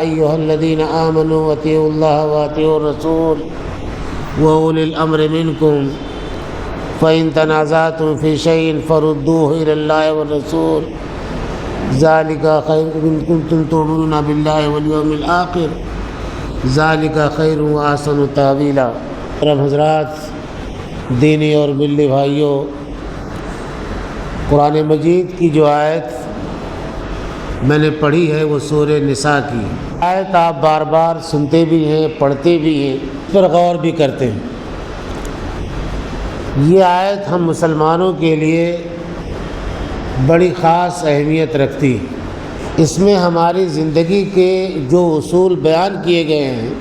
أيها الذين آمنوا أطيعوا الله وأطيعوا الرسول وأولي الأمر منكم فإن تنازعتم في شيء فردوه إلى الله والرسول ذلك خير إن كنتم تؤمنون بالله واليوم الآخر ذلك خير وأحسن تأويلا۔ حضرات، دینی اور ملی بھائیوں، قرآن مجید کی جو آیت میں نے پڑھی ہے وہ سورہ نساء کی آیت آپ بار بار سنتے بھی ہیں، پڑھتے بھی ہیں، اس پر غور بھی کرتے ہیں۔ یہ آیت ہم مسلمانوں کے لیے بڑی خاص اہمیت رکھتی ہے۔ اس میں ہماری زندگی کے جو اصول بیان کیے گئے ہیں،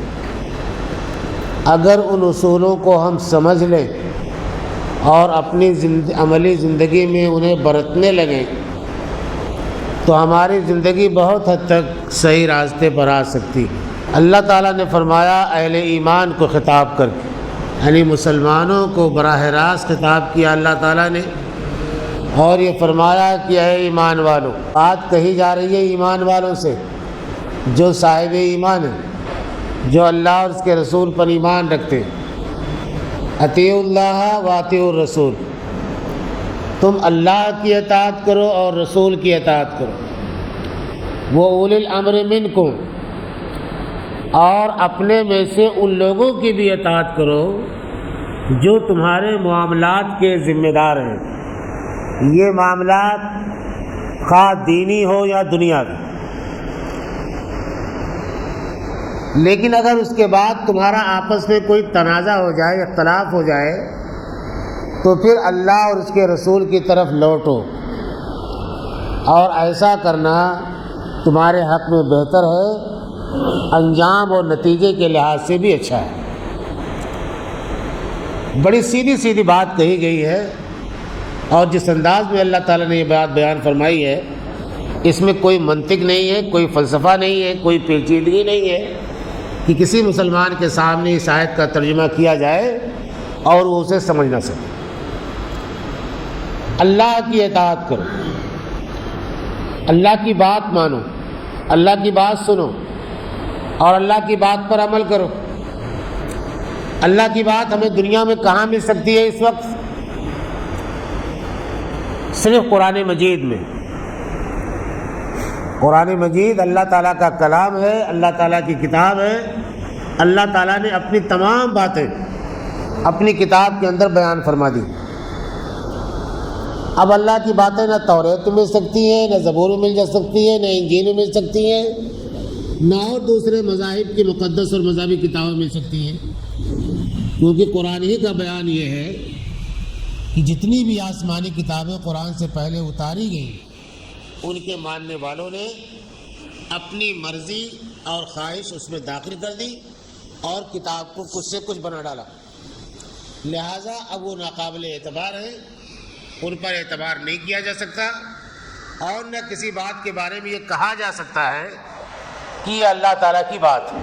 اگر ان اصولوں کو ہم سمجھ لیں اور اپنی عملی زندگی میں انہیں برتنے لگیں تو ہماری زندگی بہت حد تک صحیح راستے پر آ سکتی۔ اللہ تعالیٰ نے فرمایا اہل ایمان کو خطاب کر کے، یعنی مسلمانوں کو براہ راست خطاب کیا اللہ تعالیٰ نے، اور یہ فرمایا کہ اے ایمان والوں، بات کہی جا رہی ہے ایمان والوں سے جو صاحب ایمان ہیں، جو اللہ اور اس کے رسول پر ایمان رکھتے ہیں۔ اطیعوا اللہ و اطیعوا الرسول، تم اللہ کی اطاعت کرو اور رسول کی اطاعت کرو۔ وہ اولی الامر منکم، اور اپنے میں سے ان لوگوں کی بھی اطاعت کرو جو تمہارے معاملات کے ذمہ دار ہیں۔ یہ معاملات خواہ دینی ہو یا دنیاوی، لیکن اگر اس کے بعد تمہارا آپس میں کوئی تنازع ہو جائے، اختلاف ہو جائے، تو پھر اللہ اور اس کے رسول کی طرف لوٹو، اور ایسا کرنا تمہارے حق میں بہتر ہے، انجام اور نتیجے کے لحاظ سے بھی اچھا ہے۔ بڑی سیدھی سیدھی بات کہی گئی ہے، اور جس انداز میں اللہ تعالیٰ نے یہ بات بیان فرمائی ہے، اس میں کوئی منطق نہیں ہے، کوئی فلسفہ نہیں ہے، کوئی پیچیدگی نہیں ہے کہ کسی مسلمان کے سامنے اس آیت کا ترجمہ کیا جائے اور وہ اسے سمجھ نہ سکے۔ اللہ کی اطاعت کرو، اللہ کی بات مانو، اللہ کی بات سنو، اور اللہ کی بات پر عمل کرو۔ اللہ کی بات ہمیں دنیا میں کہاں مل سکتی ہے اس وقت؟ صرف قرآن مجید میں۔ قرآن مجید اللہ تعالیٰ کا کلام ہے، اللہ تعالیٰ کی کتاب ہے۔ اللہ تعالیٰ نے اپنی تمام باتیں اپنی کتاب کے اندر بیان فرما دی۔ اب اللہ کی باتیں نہ توریت میں مل سکتی ہیں، نہ زبور میں مل جا سکتی ہیں، نہ انجیل میں مل سکتی ہیں، نہ اور دوسرے مذاہب کی مقدس اور مذہبی کتابیں مل سکتی ہیں، کیونکہ قرآن ہی کا بیان یہ ہے کہ جتنی بھی آسمانی کتابیں قرآن سے پہلے اتاری گئیں، ان کے ماننے والوں نے اپنی مرضی اور خواہش اس میں داخل کر دی اور کتاب کو کچھ سے کچھ بنا ڈالا، لہٰذا اب وہ ناقابل اعتبار ہیں، ان پر اعتبار نہیں کیا جا سکتا، اور نہ کسی بات کے بارے میں یہ کہا جا سکتا ہے کہ یہ اللہ تعالیٰ کی بات ہے۔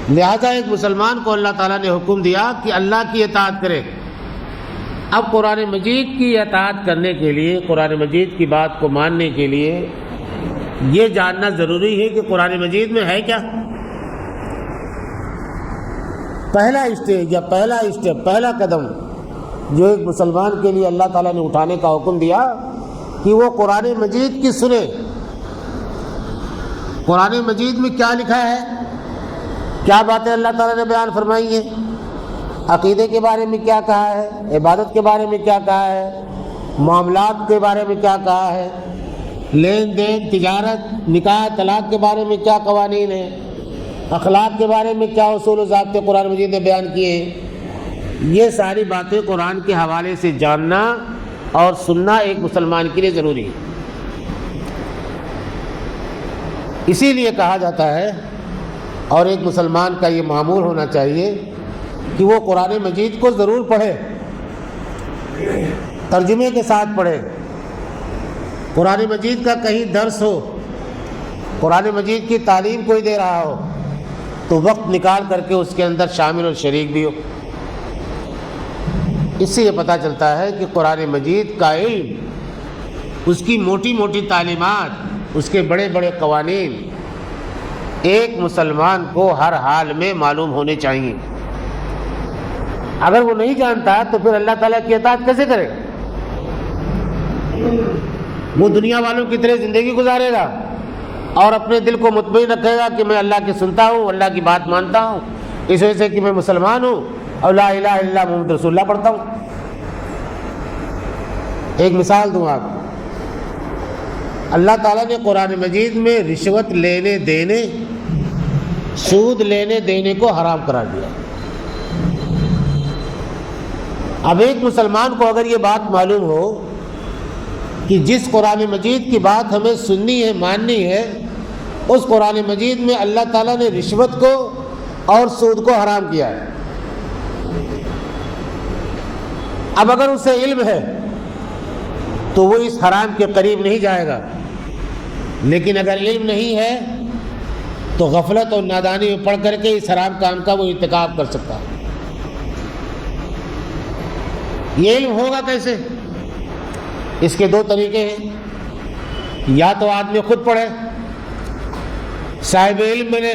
لہذا ایک مسلمان کو اللہ تعالیٰ نے حکم دیا کہ اللہ کی اطاعت کرے۔ اب قرآن مجید کی اطاعت کرنے کے لیے، قرآن مجید کی بات کو ماننے کے لیے یہ جاننا ضروری ہے کہ قرآن مجید میں ہے کیا۔ پہلا اسٹیج یا پہلا اسٹیپ، پہلا قدم جو ایک مسلمان کے لیے اللہ تعالیٰ نے اٹھانے کا حکم دیا کہ وہ قرآن مجید کی سنے۔ قرآن مجید میں کیا لکھا ہے، کیا باتیں اللہ تعالیٰ نے بیان فرمائی ہیں، عقیدے کے بارے میں کیا کہا ہے، عبادت کے بارے میں کیا کہا ہے، معاملات کے بارے میں کیا کہا ہے، لین دین، تجارت، نکاح، طلاق کے بارے میں کیا قوانین ہیں، اخلاق کے بارے میں کیا اصول و ضابطے قرآن مجید نے بیان کیے ہیں۔ یہ ساری باتیں قرآن کے حوالے سے جاننا اور سننا ایک مسلمان کے لیے ضروری ہے۔ اسی لیے کہا جاتا ہے، اور ایک مسلمان کا یہ معمول ہونا چاہیے کہ وہ قرآن مجید کو ضرور پڑھے، ترجمے کے ساتھ پڑھے۔ قرآن مجید کا کہیں درس ہو، قرآن مجید کی تعلیم کوئی دے رہا ہو تو وقت نکال کر کے اس کے اندر شامل اور شریک بھی ہو۔ اس سے یہ پتہ چلتا ہے کہ قرآن مجید کا علم، اس کی موٹی موٹی تعلیمات، اس کے بڑے بڑے قوانین ایک مسلمان کو ہر حال میں معلوم ہونے چاہیے۔ اگر وہ نہیں جانتا تو پھر اللہ تعالیٰ کی اطاعت کیسے کرے؟ وہ دنیا والوں کی طرح زندگی گزارے گا اور اپنے دل کو مطمئن رکھے گا کہ میں اللہ کی سنتا ہوں، اللہ کی بات مانتا ہوں، اس وجہ سے کہ میں مسلمان ہوں اور لا الہ الا اللہ محمد رسول اللہ پڑھتا ہوں۔ ایک مثال دوں آپ، اللہ تعالیٰ نے قرآن مجید میں رشوت لینے دینے، سود لینے دینے کو حرام قرار دیا۔ اب ایک مسلمان کو اگر یہ بات معلوم ہو کہ جس قرآن مجید کی بات ہمیں سننی ہے، ماننی ہے، اس قرآن مجید میں اللہ تعالیٰ نے رشوت کو اور سود کو حرام کیا ہے، اب اگر اسے علم ہے تو وہ اس حرام کے قریب نہیں جائے گا، لیکن اگر علم نہیں ہے تو غفلت اور نادانی میں پڑھ کر کے اس حرام کام کا وہ ارتکاب کر سکتا ہے۔ یہ علم ہوگا کیسے؟ اس کے دو طریقے ہیں، یا تو آدمی خود پڑھے، صاحب علم بنے،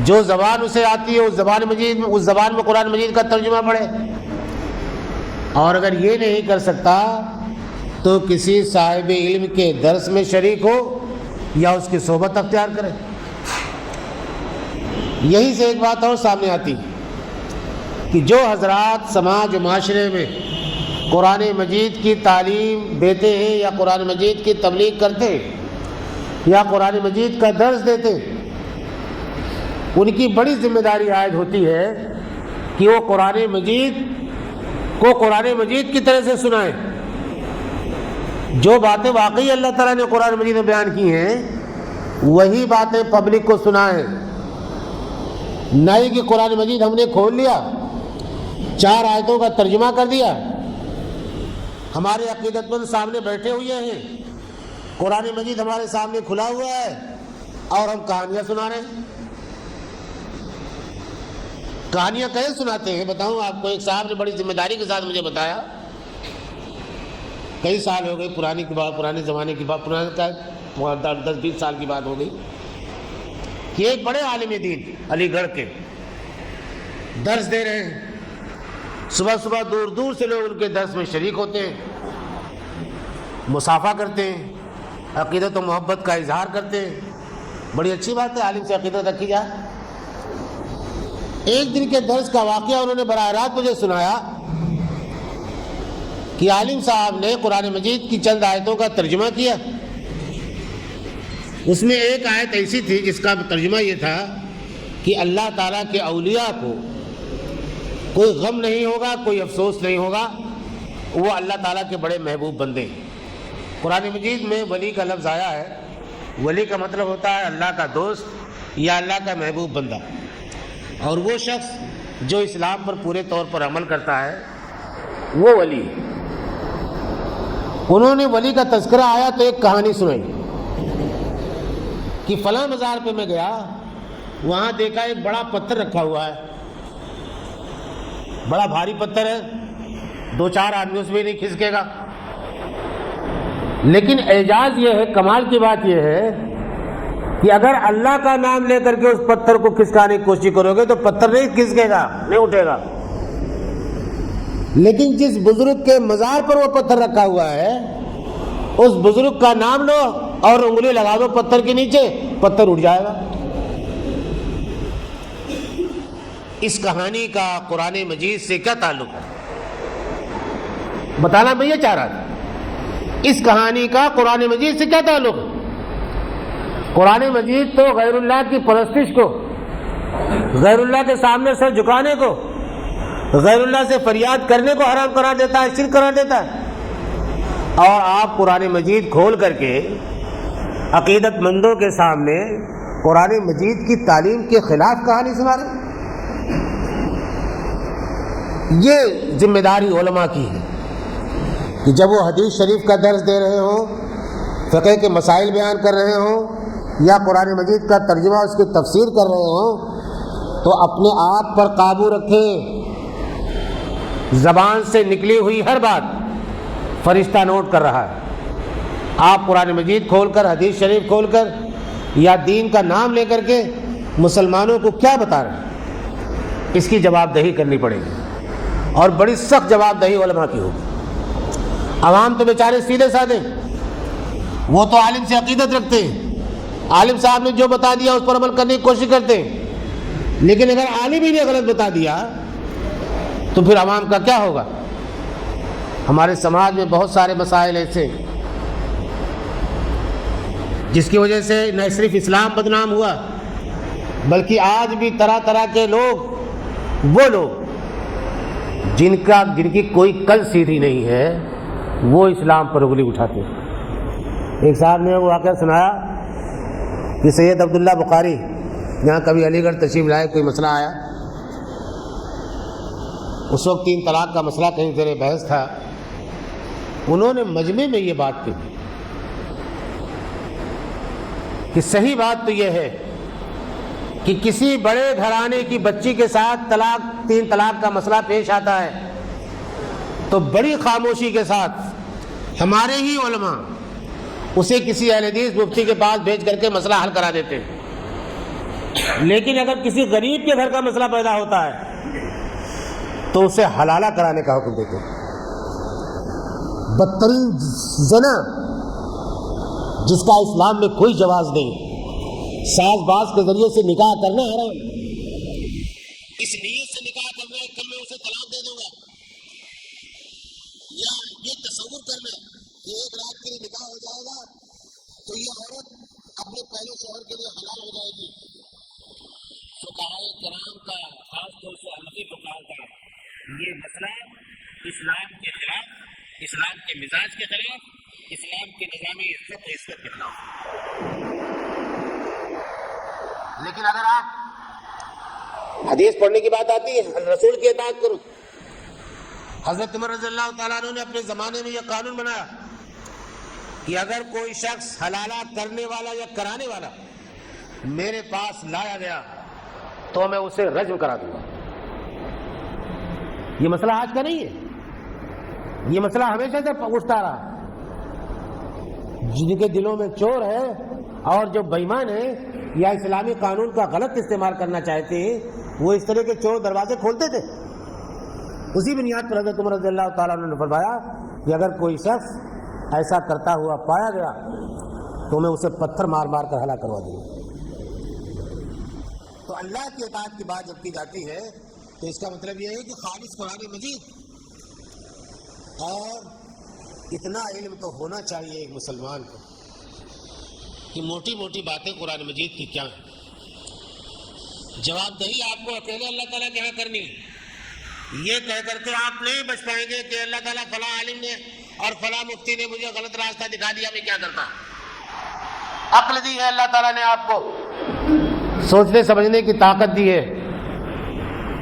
جو زبان اسے آتی ہے اس زبان میں قرآن مجید کا ترجمہ پڑھے، اور اگر یہ نہیں کر سکتا تو کسی صاحب علم کے درس میں شریک ہو یا اس کی صحبت اختیار کرے۔ یہی سے ایک بات اور سامنے آتی ہے کہ جو حضرات سماج و معاشرے میں قرآن مجید کی تعلیم دیتے ہیں یا قرآن مجید کی تبلیغ کرتے ہیں یا قرآن مجید کا درس دیتے ہیں، ان کی بڑی ذمہ داری عائد ہوتی ہے کہ وہ قرآن مجید کو قرآن مجید کی طرح سے سنائیں۔ جو باتیں واقعی اللہ تعالیٰ نے قرآن مجید میں بیان کی ہیں وہی باتیں پبلک کو سنائیں، نہ ہی کہ قرآن مجید ہم نے کھول لیا، 4 آیتوں کا ترجمہ کر دیا، ہمارے عقیدت مند سامنے بیٹھے ہوئے ہیں، قرآن مجید ہمارے سامنے کھلا ہوا ہے اور ہم کہانیاں سنا رہے ہیں۔ کہانیاں کیسے سناتے ہیں بتاؤں آپ کو۔ ایک صاحب نے بڑی ذمہ داری کے ساتھ مجھے بتایا، کئی سال ہو گئے، پرانے زمانے کی بات، 10-20 سال کی بات ہو گئی، کہ ایک بڑے عالم دین علی گڑھ کے درس دے رہے ہیں، صبح صبح دور دور سے لوگ ان کے درس میں شریک ہوتے ہیں، مصافحہ کرتے ہیں، عقیدت و محبت کا اظہار کرتے ہیں۔ بڑی اچھی بات ہے، عالم سے عقیدت رکھی جائے۔ ایک دن کے درس کا واقعہ انہوں نے براہ راست مجھے سنایا کہ عالم صاحب نے قرآن مجید کی چند آیتوں کا ترجمہ کیا، اس میں ایک آیت ایسی تھی جس کا ترجمہ یہ تھا کہ اللہ تعالیٰ کے اولیاء کو کوئی غم نہیں ہوگا، کوئی افسوس نہیں ہوگا، وہ اللہ تعالیٰ کے بڑے محبوب بندے ہیں۔ قرآن مجید میں ولی کا لفظ آیا ہے، ولی کا مطلب ہوتا ہے اللہ کا دوست یا اللہ کا محبوب بندہ، اور وہ شخص جو اسلام پر پورے طور پر عمل کرتا ہے وہ ولی۔ انہوں نے ولی کا تذکرہ آیا تو ایک کہانی سنائی کہ فلاں مزار پہ میں گیا، وہاں دیکھا ایک بڑا پتھر رکھا ہوا ہے، بڑا بھاری پتھر ہے، 2-4 آدمی اس میں نہیں کھسکے گا، لیکن اعجاز یہ ہے، کمال کی بات یہ ہے کہ اگر اللہ کا نام لے کر کے اس پتھر کو کھسکانے کی کوشش کرو گے تو پتھر نہیں کھسکے گا، نہیں اٹھے گا، لیکن جس بزرگ کے مزار پر وہ پتھر رکھا ہوا ہے اس بزرگ کا نام لو اور انگلی لگا دو پتھر کے نیچے، پتھر اٹھ جائے گا۔ اس کہانی کا قرآن مجید سے کیا تعلق ہے بتانا میں یہ چاہ رہا تھا۔ اس کہانی کا قرآن مجید سے کیا تعلق ہے؟ قرآن مجید تو غیر اللہ کی پرستش کو، غیر اللہ کے سامنے سر جھکانے کو، غیر اللہ سے فریاد کرنے کو حرام قرار دیتا ہے، شرک قرار دیتا ہے، اور آپ قرآن مجید کھول کر کے عقیدت مندوں کے سامنے قرآن مجید کی تعلیم کے خلاف کہانی سنا رہے ہیں۔ یہ ذمہ داری علماء کی ہے کہ جب وہ حدیث شریف کا درس دے رہے ہوں، فقہ کے مسائل بیان کر رہے ہوں، یا قرآن مجید کا ترجمہ اس کی تفسیر کر رہے ہوں تو اپنے آپ پر قابو رکھیں. زبان سے نکلی ہوئی ہر بات فرشتہ نوٹ کر رہا ہے. آپ قرآن مجید کھول کر، حدیث شریف کھول کر یا دین کا نام لے کر کے مسلمانوں کو کیا بتا رہے ہیں؟ اس کی جواب دہی کرنی پڑے گی، اور بڑی سخت جواب دہی علماء کی ہوگی. عوام تو بیچارے سیدھے سادے، وہ تو عالم سے عقیدت رکھتے ہیں، عالم صاحب نے جو بتا دیا اس پر عمل کرنے کی کوشش کرتے ہیں. لیکن اگر عالم ہی نے غلط بتا دیا تو پھر عوام کا کیا ہوگا؟ ہمارے سماج میں بہت سارے مسائل ایسے جس کی وجہ سے نہ صرف اسلام بدنام ہوا، بلکہ آج بھی طرح طرح کے لوگ، وہ لوگ جن کی کوئی کل سیدھی نہیں ہے، وہ اسلام پر انگلی اٹھاتے ہیں. ایک صاحب نے وہ واقعہ سنایا کہ سید عبداللہ بخاری جہاں کبھی علی گڑھ تشریف لائے، کوئی مسئلہ آیا، اس وقت 3 طلاق کا مسئلہ کہیں زیر بحث تھا. انہوں نے مجمع میں یہ بات کہی کہ صحیح بات تو یہ ہے کہ کسی بڑے گھرانے کی بچی کے ساتھ 3 طلاق کا مسئلہ پیش آتا ہے تو بڑی خاموشی کے ساتھ ہمارے ہی علماء اسے کسی اہل حدیث مفتی کے پاس بھیج کر کے مسئلہ حل کرا دیتے ہیں. لیکن اگر کسی غریب کے گھر کا مسئلہ پیدا ہوتا ہے تو اسے حلالہ کرانے کا حکم دیتے ہیں. بدترین زنا جس کا اسلام میں کوئی جواز نہیں، ساز باز کے ذریعے سے نکاح کرنا حرام. اس نیت سے نکاح کرنا ہے کل میں اسے طلاق دے دوں گا، یا یہ تصور کرنا کہ ایک رات کے لیے نکاح ہو جائے گا تو یہ عورت اپنے پہلے شوہر کے لیے حلال ہو جائے گی. فقہائے کرام کا، خاص طور سے حنفی فقہاء کا یہ مسئلہ اسلام کے خلاف، اسلام کے مزاج کے خلاف، اسلام کے نظام عزت و عزت کے خلاف. لیکن اگر آپ حدیث پڑھنے کی بات آتی ہے، رسول کی اطاعت کرو. حضرت عمر رضی اللہ تعالیٰ عنہ نے اپنے زمانے میں یہ قانون بنایا کہ اگر کوئی شخص حلالہ کرنے والا یا کرانے والا میرے پاس لایا گیا تو میں اسے رجم کرا دوں گا. یہ مسئلہ آج کا نہیں ہے، یہ مسئلہ ہمیشہ سے اٹھتا رہا. جن کے دلوں میں چور ہے اور جو بےایمان ہیں یا اسلامی قانون کا غلط استعمال کرنا چاہتے ہیں، وہ اس طرح کے چور دروازے کھولتے تھے. اسی بنیاد پر حضرت عمر رضی اللہ تعالیٰ عنہ نے فرمایا کہ اگر کوئی شخص ایسا کرتا ہوا پایا گیا تو میں اسے پتھر مار مار کر ہلاک کروا دوں گا. تو اللہ کی اطاعت کی بات جب کی جاتی ہے تو اس کا مطلب یہ ہے کہ خالص قرآن مجید، اور اتنا علم تو ہونا چاہیے ایک مسلمان کو کہ موٹی موٹی باتیں قرآن مجید کی کیا ہیں. جواب دہی آپ کو اکیلے اللہ تعالیٰ کے یہاں کرنی ہے. یہ کہہ کر کے آپ نہیں بچ پائیں گے کہ اللہ تعالیٰ فلاں عالم نے اور فلاں مفتی نے مجھے غلط راستہ دکھا دیا، میں کیا کرتا. عقل دی ہے اللہ تعالیٰ نے آپ کو، سوچنے سمجھنے کی طاقت دی ہے.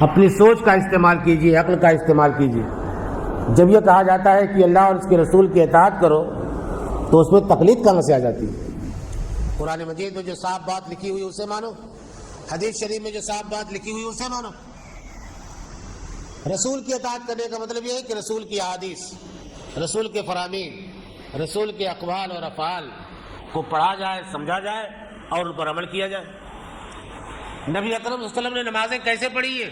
اپنی سوچ کا استعمال کیجیے، عقل کا استعمال کیجیے. جب یہ کہا جاتا ہے کہ اللہ اور اس کے رسول کی اطاعت کرو تو اس میں تقلید کہاں سے آ جاتی ہے؟ قرآن مجید میں جو صاف بات لکھی ہوئی اسے مانو، حدیث شریف میں جو صاف بات لکھی ہوئی اسے مانو. رسول کی اطاعت کرنے کا مطلب یہ ہے کہ رسول کی احادیث، رسول کے فرامین، رسول کے اقوال اور افعال کو پڑھا جائے، سمجھا جائے اور ان پر عمل کیا جائے. نبی اکرم صلی اللہ علیہ وسلم نے نمازیں کیسے پڑھی ہیں؟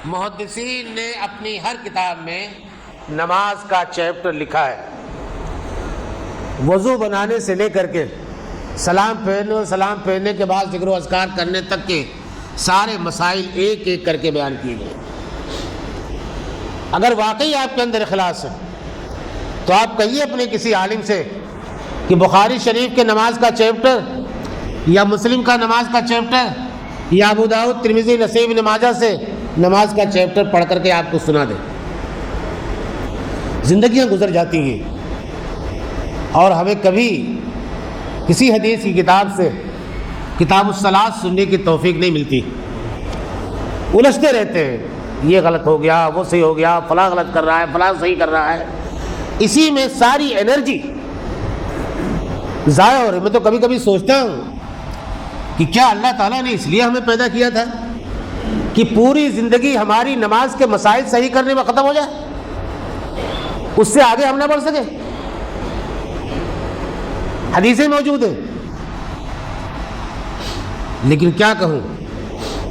محدثین نے اپنی ہر کتاب میں نماز کا چیپٹر لکھا ہے. وضو بنانے سے لے کر کے سلام پھیرنے اور سلام پھیرنے کے بعد ذکر و اذکار کرنے تک کے سارے مسائل ایک ایک کر کے بیان کیے گئے. اگر واقعی آپ کے اندر اخلاص ہے تو آپ کہیے اپنے کسی عالم سے کہ بخاری شریف کے نماز کا چیپٹر یا مسلم کا نماز کا چیپٹر یا ابو داؤد، ترمذی، نسائی، ابن ماجہ سے نماز کا چیپٹر پڑھ کر کے آپ کو سنا دیں. زندگیاں گزر جاتی ہیں اور ہمیں کبھی کسی حدیث کی کتاب سے کتاب الصلاۃ سننے کی توفیق نہیں ملتی. الجھتے رہتے ہیں، یہ غلط ہو گیا، وہ صحیح ہو گیا، فلاں غلط کر رہا ہے، فلاں صحیح کر رہا ہے. اسی میں ساری انرجی ضائع ہو رہے. میں تو کبھی کبھی سوچتا ہوں کہ کیا اللہ تعالیٰ نے اس لیے ہمیں پیدا کیا تھا کہ پوری زندگی ہماری نماز کے مسائل صحیح کرنے میں ختم ہو جائے, اس سے آگے ہم نہ بڑھ سکے؟ حدیثیں موجود ہیں. لیکن کیا کہوں,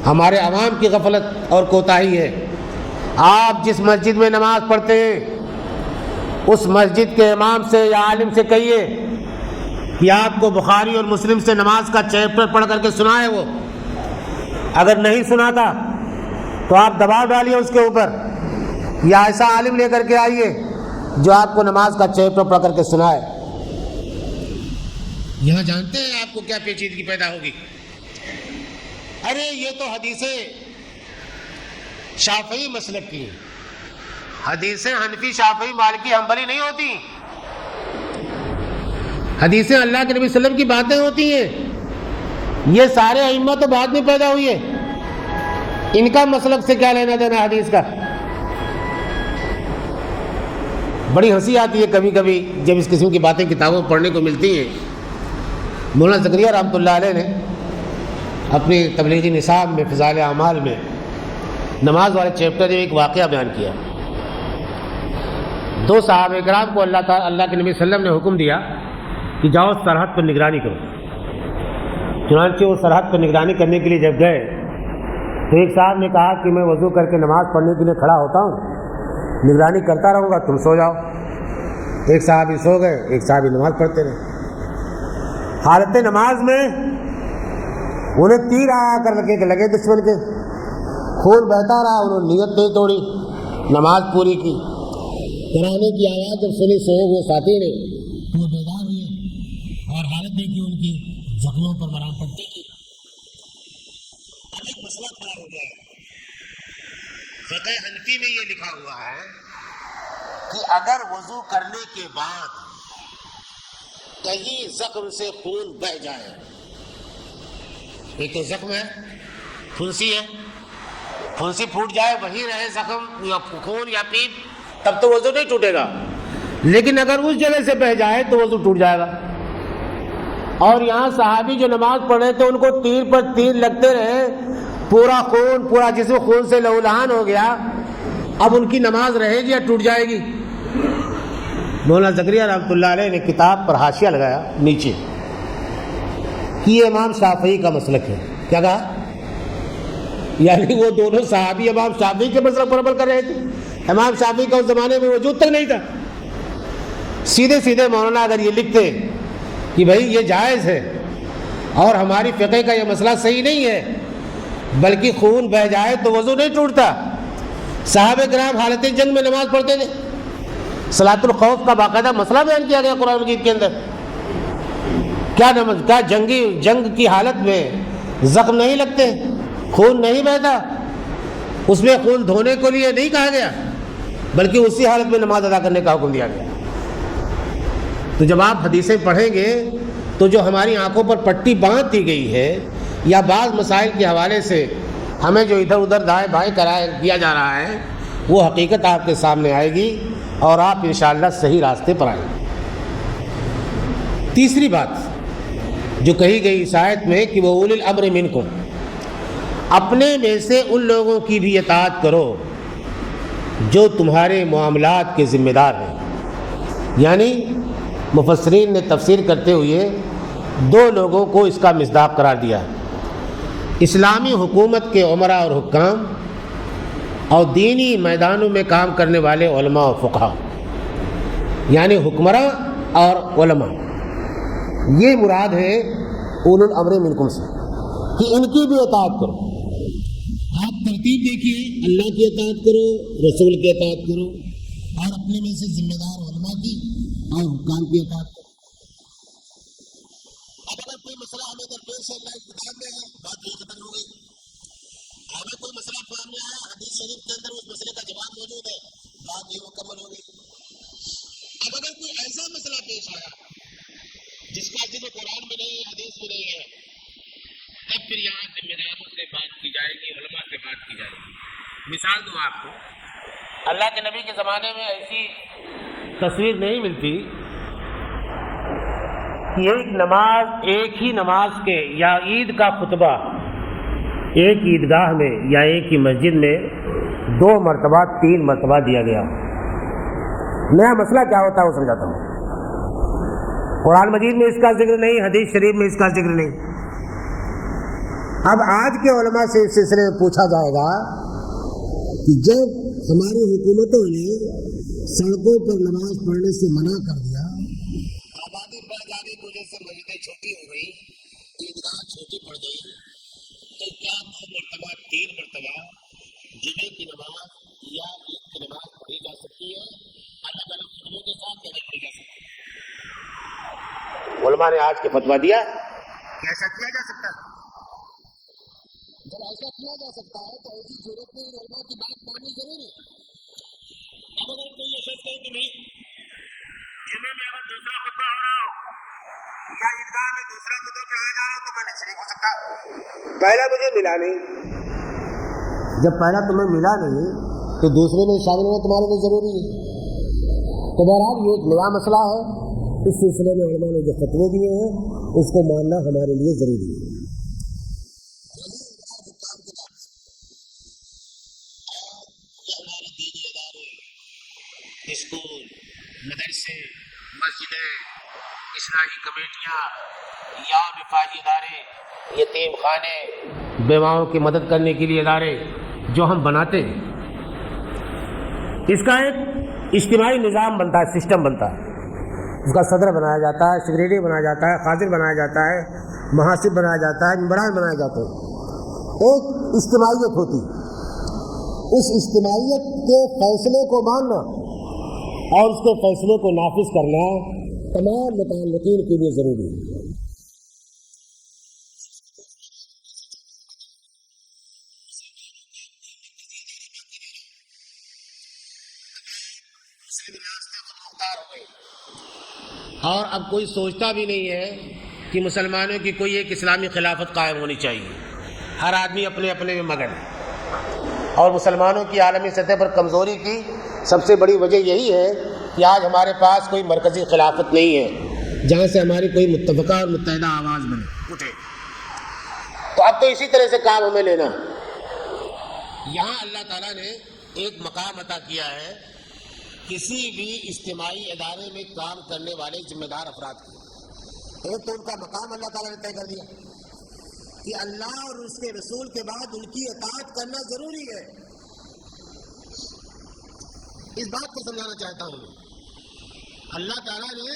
ہمارے عوام کی غفلت اور کوتاہی ہے. آپ جس مسجد میں نماز پڑھتے ہیں اس مسجد کے امام سے یا عالم سے کہیے کہ آپ کو بخاری اور مسلم سے نماز کا چیپٹر پڑھ کر کے سنائے. وہ اگر نہیں سناتا تو آپ دباؤ ڈالیے اس کے اوپر, یا ایسا عالم لے کر کے آئیے جو آپ کو نماز کا چیپٹر پڑھ کر کے سنائے. یہاں جانتے ہیں آپ کو کیا پیچیدگی پیدا ہوگی؟ ارے یہ تو حدیثیں شافعی مسلک کی, حدیثیں حنفی شافعی مالکی حنبلی نہیں ہوتی. حدیثیں اللہ کے نبی صلی اللہ علیہ وسلم کی باتیں ہوتی ہیں. یہ سارے ائمہ تو بعد میں پیدا ہوئی ہے, ان کا مسلک سے کیا لینا دینا حدیث کا؟ بڑی ہنسی آتی ہے کبھی کبھی جب اس قسم کی باتیں کتابوں میں پڑھنے کو ملتی ہیں. مولانا زکریا رحمۃ اللہ علیہ نے اپنی تبلیغی نصاب میں فضائل اعمال میں نماز والے چیپٹر میں ایک واقعہ بیان کیا. دو صحابہ کرام کو اللہ کے نبی صلی اللہ علیہ وسلم نے حکم دیا کہ جاؤ سرحد پر نگرانی کرو. چنانچہ وہ سرحد پر نگرانی کرنے کے لیے جب گئے تو ایک صاحب نے کہا کہ میں وضو کر کے نماز پڑھنے کے لیے کھڑا ہوتا ہوں, نگرانی کرتا رہوں گا, تم سو جاؤ. ایک صحابی سو گئے, ایک صحابی نماز پڑھتے رہے. حالت نماز میں انہیں تیر آ کر لگے دشمن کے, خون بہتا رہا, انہوں نے نیت نہیں توڑی, نماز پوری کی. کرانے کی آواز جب سنی سوئے ہوئے ساتھی نے وہ بیدار ہوئے اور حالت دیکھی ان کی زخموں پر مرہم پٹی کی. اب ایک مسئلہ کھڑا ہو گیا ہے. فقہ حنفی میں یہ لکھا ہوا ہے کہ اگر وضو کرنے کے بعد کہیں زخم سے خون بہہ جائے, ایک تو زخم ہے, پھنسی ہے, پھنسی پھوٹ جائے وہیں رہے زخم یا خون یا پیپ, تب تو وضو نہیں ٹوٹے گا. لیکن اگر اس جگہ سے بہہ جائے تو وضو ٹوٹ جائے گا. اور یہاں صحابی جو نماز پڑھ رہے تھے ان کو تیر پر تیر لگتے رہے, پورا خون, پورا جسم خون سے لہولہان ہو گیا. اب ان کی نماز رہے گی یا ٹوٹ جائے گی؟ مولانا زکریا رحمۃ اللہ علیہ نے کتاب پر حاشیہ لگایا نیچے کہ یہ امام شافعی کا مسلک ہے. کیا کہا؟ یعنی وہ دونوں صحابی امام شافعی کے مسلک پر عمل کر رہے تھے. امام شافعی کا اس زمانے میں وجود تک نہیں تھا. سیدھے سیدھے مولانا اگر یہ لکھتے کہ بھائی یہ جائز ہے اور ہماری فقہ کا یہ مسئلہ صحیح نہیں ہے, بلکہ خون بہہ جائے تو وضو نہیں ٹوٹتا. صحابہ کرام حالت جنگ میں نماز پڑھتے تھے. صلاۃ الخوف کا باقاعدہ مسئلہ بیان کیا گیا قرآن مجید کے اندر. کیا جنگ کی حالت میں زخم نہیں لگتے, خون نہیں بہتا؟ اس میں خون دھونے کے لیے نہیں کہا گیا, بلکہ اسی حالت میں نماز ادا کرنے کا حکم دیا گیا. تو جب آپ حدیثیں پڑھیں گے تو جو ہماری آنکھوں پر پٹی باندھ دی گئی ہے یا بعض مسائل کے حوالے سے ہمیں جو ادھر ادھر دائیں بائیں کیا جا رہا ہے وہ حقیقت آپ کے سامنے آئے گی اور آپ انشاءاللہ صحیح راستے پر آئیں گے. تیسری بات جو کہی گئی اس آیت میں کہ وہ اولی الامر منکم, اپنے میں سے ان لوگوں کی بھی اطاعت کرو جو تمہارے معاملات کے ذمہ دار ہیں. یعنی مفسرین نے تفسیر کرتے ہوئے دو لوگوں کو اس کا مصداق قرار دیا, اسلامی حکومت کے عمراء اور حکام اور دینی میدانوں میں کام کرنے والے علماء اور فقہا. یعنی حکمراں اور علماء یہ مراد ہے اولو الامر منکم سے کہ ان کی بھی اطاعت کرو. آپ ترتیب دیکھیے, اللہ کی اطاعت کرو, رسول کی اطاعت کرو, اور اپنے میں سے ذمہ دار علماء کی اور حکام کی اطاعت کرو. اب اگر کوئی مسئلہ ہمیں درپیش ہے, اللہ کی کتاب میں ہے, بات یہ ختم ہو گئی. ہمیں کوئی مسئلہ سامنے آیا, حدیث شریف کے اندر اس مسئلے کا جواب موجود ہے, بات یہ مکمل ہو گئی. اب اگر کوئی ایسا مسئلہ پیش آیا جس کا ذکر قرآن میں نہیں ہے, حدیث میں نہیں ہے, تب پھر یہاں ذمہ داروں سے بات کی جائے گی, علماء سے بات کی جائے گی. مثال دوں آپ کو, اللہ کے نبی کے زمانے میں ایسی تصویر نہیں ملتی کہ ایک نماز، ایک ہی نماز کے یا عید کا خطبہ ایک عیدگاہ میں یا ایک ہی مسجد میں 2 مرتبہ 3 مرتبہ دیا گیا۔ نیا مسئلہ کیا ہوتا ہے وہ سمجھاتا ہوں۔ قرآن مجید میں اس کا ذکر نہیں، حدیث شریف میں اس کا ذکر نہیں۔ اب آج کے علماء سے اس سلسلے میں پوچھا جائے گا کہ جب ہماری حکومتوں نے سڑکوں پر نماز پڑھنے سے منع کر دیا، آبادی بڑھ جانے کی وجہ سے مسجدیں چھوٹی ہو گئی، عیدگاہ چھوٹی پڑ گئی، تو کیا 2 مرتبہ 3 مرتبہ جمعے کی نماز یا عید کی نماز پڑھی جا سکتی ہے الگ الگ خطبوں کے ساتھ؟ نہیں پڑھی جا سکتی۔ علماء نے آج کے فتویٰ دیا کہ ایسا کیا جا سکتا ہے۔ جب ایسا کیا جا سکتا ہے تو ایسی صورت میں علماء کی بات ماننی ضروری ہے۔ اب اگر کوئی یہ سوچ کرے کہ نہیں، جمعے میں اگر دوسرا خطبہ ہو رہا ہو یا عیدگاہ میں دوسرا خطبہ پڑھایا جا رہا ہو تو میں نہیں شریک ہو سکتا۔ پہلا مجھے ملا نہیں، جب پہلا تمہیں ملا نہیں تو دوسرے میں شامل ہونا تمہارے لیے ضروری ہے۔ تو بہرحال یہ ایک نیا مسئلہ ہے، اس سلسلے میں علماء نے جو فتوے دیے ہیں اس کو ماننا ہمارے لیے ضروری ہے۔ اسکول، مدرسے، مسجدیں، اصلاحی کمیٹیاں یا رفاہی ادارے، یتیم خانے، بیواؤں کی مدد کرنے کے لیے ادارے جو ہم بناتے ہیں، اس کا ایک اجتماعی نظام بنتا ہے، سسٹم بنتا ہے۔ اس کا صدر بنایا جاتا ہے، سیکریٹری بنایا جاتا ہے، خادم بنایا جاتا ہے، محاسب بنایا جاتا ہے، ممبران بنائے جاتے ہیں۔ ایک اجتماعیت ہوتی، اس اجتماعیت کے فیصلے کو ماننا اور اس کے فیصلے کو نافذ کرنا تمام متعلقین کے لیے ضروری ہے۔ اور اب کوئی سوچتا بھی نہیں ہے کہ مسلمانوں کی کوئی ایک اسلامی خلافت قائم ہونی چاہیے۔ ہر آدمی اپنے اپنے میں مگن ہے، اور مسلمانوں کی عالمی سطح پر کمزوری کی سب سے بڑی وجہ یہی ہے کہ آج ہمارے پاس کوئی مرکزی خلافت نہیں ہے جہاں سے ہماری کوئی متفقہ اور متحدہ آواز بنے اٹھے۔ تو اب تو اسی طرح سے کام ہمیں لینا ہے۔ یہاں اللہ تعالیٰ نے ایک مقام عطا کیا ہے کسی بھی اجتماعی ادارے میں کام کرنے والے ذمہ دار افراد کو۔ ایک تو ان کا مقام اللہ تعالیٰ نے طے کر دیا کہ اللہ اور اس کے رسول کے بعد ان کی اطاعت کرنا ضروری ہے۔ اس بات کو سمجھانا چاہتا ہوں، اللہ تعالیٰ نے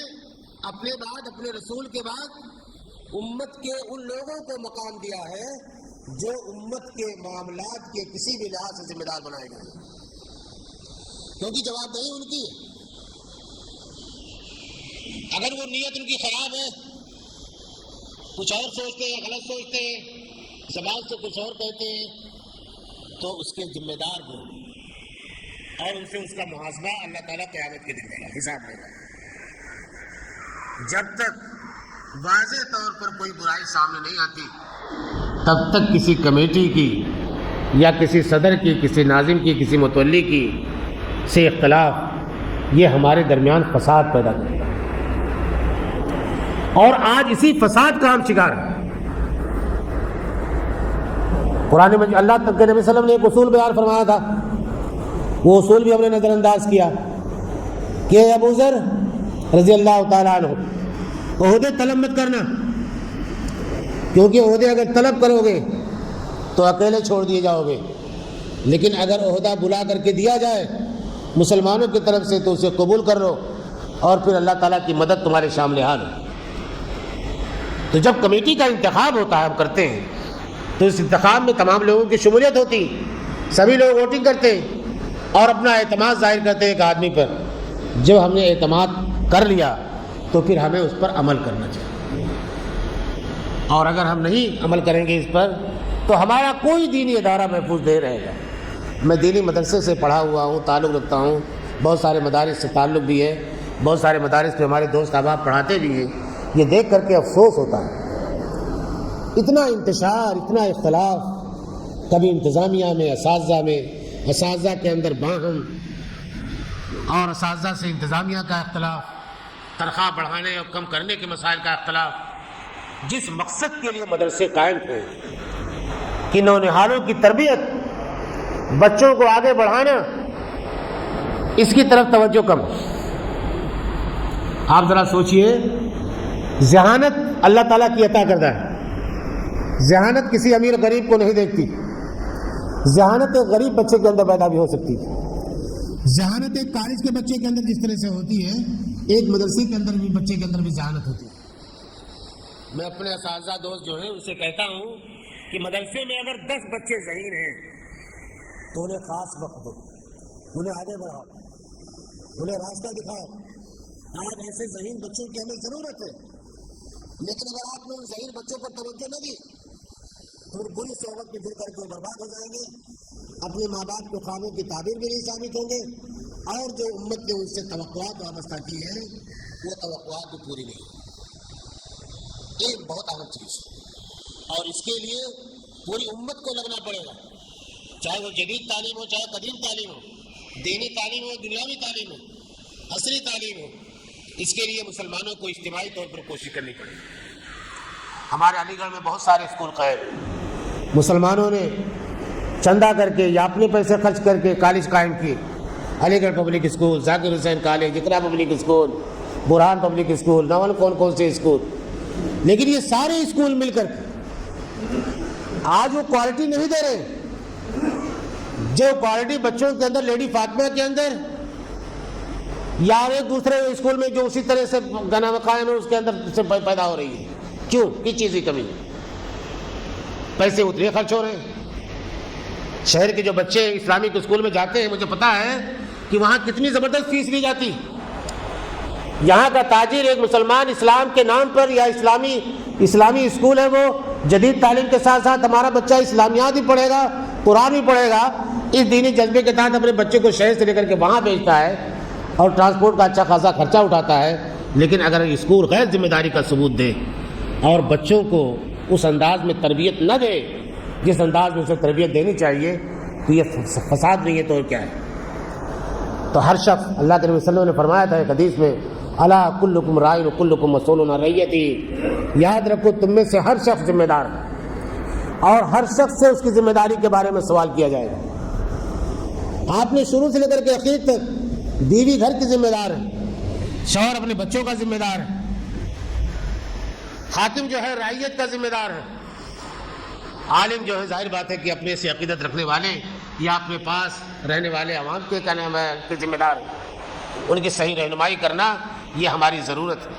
اپنے بعد، اپنے رسول کے بعد امت کے ان لوگوں کو مقام دیا ہے جو امت کے معاملات کے کسی بھی لحاظ سے ذمہ دار بنائے گئے، کیونکہ جواب نہیں ان کی۔ اگر وہ نیت ان کی خراب ہے، کچھ اور سوچتے ہیں، غلط سوچتے ہیں، زبان سے کچھ اور کہتے ہیں، تو اس کے ذمہ دار وہ، اور ان سے اس کا محاسبہ اللہ تعالیٰ قیامت کے دن دے گا، حساب لے گا۔ جب تک واضح طور پر کوئی برائی سامنے نہیں آتی تب تک کسی کمیٹی کی یا کسی صدر کی، کسی ناظم کی، کسی متولی کی سے اختلاف یہ ہمارے درمیان فساد پیدا کرے گا، اور آج اسی فساد کا ہم شکار ہیں۔ قرآن میں اللہ تک کے نبی صلی اللہ علیہ وسلم نے ایک اصول بیان فرمایا تھا، وہ اصول بھی ہم نے نظر انداز کیا کہ ابو ذر رضی اللہ تعالیٰ عنہ، عہدے طلب مت کرنا، کیونکہ عہدے اگر طلب کرو گے تو اکیلے چھوڑ دیے جاؤ گے، لیکن اگر عہدہ بلا کر کے دیا جائے مسلمانوں کی طرف سے تو اسے قبول کر لو، اور پھر اللہ تعالیٰ کی مدد تمہارے شامل حال ہو۔ تو جب کمیٹی کا انتخاب ہوتا ہے، ہم کرتے ہیں، تو اس انتخاب میں تمام لوگوں کی شمولیت ہوتی، سبھی لوگ ووٹنگ کرتے ہیں اور اپنا اعتماد ظاہر کرتے ہیں ایک آدمی پر۔ جب ہم نے اعتماد کر لیا تو پھر ہمیں اس پر عمل کرنا چاہیے، اور اگر ہم نہیں عمل کریں گے اس پر تو ہمارا کوئی دینی ادارہ محفوظ نہیں رہے گا۔ میں دینی مدرسے سے پڑھا ہوا ہوں، تعلق رکھتا ہوں، بہت سارے مدارس سے تعلق بھی ہے، بہت سارے مدارس پہ ہمارے دوست احباب پڑھاتے بھی ہیں۔ یہ دیکھ کر کے افسوس ہوتا ہے، اتنا انتشار، اتنا اختلاف، کبھی انتظامیہ میں، اساتذہ کے اندر باہم، اور اساتذہ سے انتظامیہ کا اختلاف، تنخواہ بڑھانے اور کم کرنے کے مسائل کا اختلاف، جس مقصد کے لیے مدرسے قائم تھے کہ نونہالوں کی تربیت، بچوں کو آگے بڑھانا، اس کی طرف توجہ کم۔ آپ ذرا سوچئے، ذہانت اللہ تعالیٰ کی عطا کردہ ہے۔ ذہانت کسی امیر غریب کو نہیں دیکھتی۔ ذہانت ایک غریب بچے کے اندر پیدا بھی ہو سکتی ہے، ذہانت ایک کالج کے بچے کے اندر جس طرح سے ہوتی ہے، ایک مدرسے کے اندر بھی بچے کے اندر بھی ذہانت ہوتی ہے۔ میں اپنے اساتذہ دوست جو ہیں ان سے کہتا ہوں کہ مدرسے میں اگر 10 بچے ذہین ہیں تو انہیں خاص وقت دو، انہیں آگے بڑھاؤ، انہیں راستہ دکھاؤ۔ آج ایسے ذہین بچوں کی ہمیں ضرورت ہے، لیکن اگر آپ نے ان ذہین بچوں پر توجہ نہ دی تو بری صحبت میں گر کر کے برباد ہو جائیں گے، اپنے ماں باپ کے خوابوں کی تعبیر بھی نہیں ثابت ہوں گے، اور جو امت نے ان سے توقعات وابستہ کی ہیں وہ توقعات بھی پوری نہیں۔ ایک بہت اہم چیز، اور اس کے لیے پوری امت کو لگنا پڑے گا، چاہے وہ جدید تعلیم ہو، چاہے قدیم تعلیم ہو، دینی تعلیم ہو، دنیاوی تعلیم ہو، عصری تعلیم ہو، اس کے لیے مسلمانوں کو اجتماعی طور پر کوشش کرنی پڑے گی۔ ہمارے علی گڑھ میں بہت سارے اسکول قائم ہیں، مسلمانوں نے چندہ کر کے یا اپنے پیسے خرچ کر کے کالج قائم کیے، علی گڑھ پبلک اسکول، ذاکر حسین کالج، اقرا پبلک اسکول، برہان پبلک اسکول، نون کون سے اسکول، لیکن یہ سارے اسکول مل کر آج وہ کوالٹی نہیں دے رہے جو کوالٹی بچوں کے اندر لیڈی فاطمہ کے اندر یا ایک دوسرے اسکول میں جو اسی طرح سے گنا قائم ہے اس کے اندر سے پیدا ہو رہی ہے۔ کیوں؟ کس چیز کی کمی؟ پیسے اتنے خرچ ہو رہے ہیں۔ شہر کے جو بچے اسلامک اسکول میں جاتے ہیں، مجھے پتا ہے کہ وہاں کتنی زبردست فیس لی جاتی۔ یہاں کا تاجر ایک مسلمان اسلام کے نام پر یا اسلامی اسکول ہے، وہ جدید تعلیم کے ساتھ ساتھ ہمارا بچہ اسلامیات بھی پڑھے گا، قرآن بھی پڑھے گا، اس دینی جذبے کے تحت اپنے بچے کو شہر سے لے کر کے وہاں بھیجتا ہے اور ٹرانسپورٹ کا اچھا خاصا خرچہ اٹھاتا ہے۔ لیکن اگر اسکول غیر ذمہ داری کا ثبوت دے اور بچوں کو اس انداز میں تربیت نہ دے جس انداز میں اسے تربیت دینی چاہیے، تو یہ فساد نہیں ہے تو کیا ہے؟ تو ہر شخص، اللہ کے نبی صلی اللہ علیہ وسلم نے فرمایا تھا ایک حدیث میں، الا کلکم راعٍ وکلکم مسئول عن رعیتہ، یاد رکھو تم میں سے ہر شخص ذمہ دار ہے اور ہر شخص سے اس کی ذمہ داری کے بارے میں سوال کیا جائے گا۔ آپ نے شروع سے لے کر کے اخیر تک، بیوی گھر کی ذمہ دار ہے، شوہر اپنے بچوں کا ذمہ دار ہے، حاکم جو ہے رعیت کا ذمہ دار ہے، عالم جو ہے ظاہر بات ہے کہ اپنے سے عقیدت رکھنے والے یا اپنے پاس رہنے والے عوام کے ذمہ دار ہے، ان کی صحیح رہنمائی کرنا یہ ہماری ضرورت ہے۔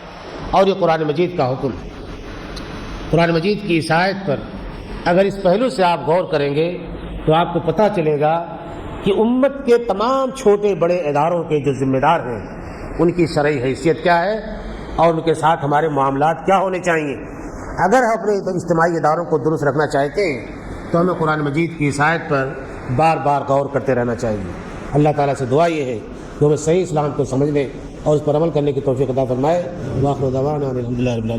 اور یہ قرآن مجید کا حکم ہے۔ قرآن مجید کی اس آیت پر اگر اس پہلو سے آپ غور کریں گے تو آپ کو پتہ چلے گا کہ امت کے تمام چھوٹے بڑے اداروں کے جو ذمہ دار ہیں ان کی شرعی حیثیت کیا ہے اور ان کے ساتھ ہمارے معاملات کیا ہونے چاہیے۔ اگر ہم اپنے اجتماعی اداروں کو درست رکھنا چاہتے ہیں تو ہمیں قرآن مجید کی اس آیت پر بار بار غور کرتے رہنا چاہیے۔ اللہ تعالیٰ سے دعا یہ ہے کہ ہمیں صحیح اسلام کو سمجھنے اور اس پر عمل کرنے کی توفیق عطا فرمائے۔ وآخر دعوانا الحمدللہ رب العالمین۔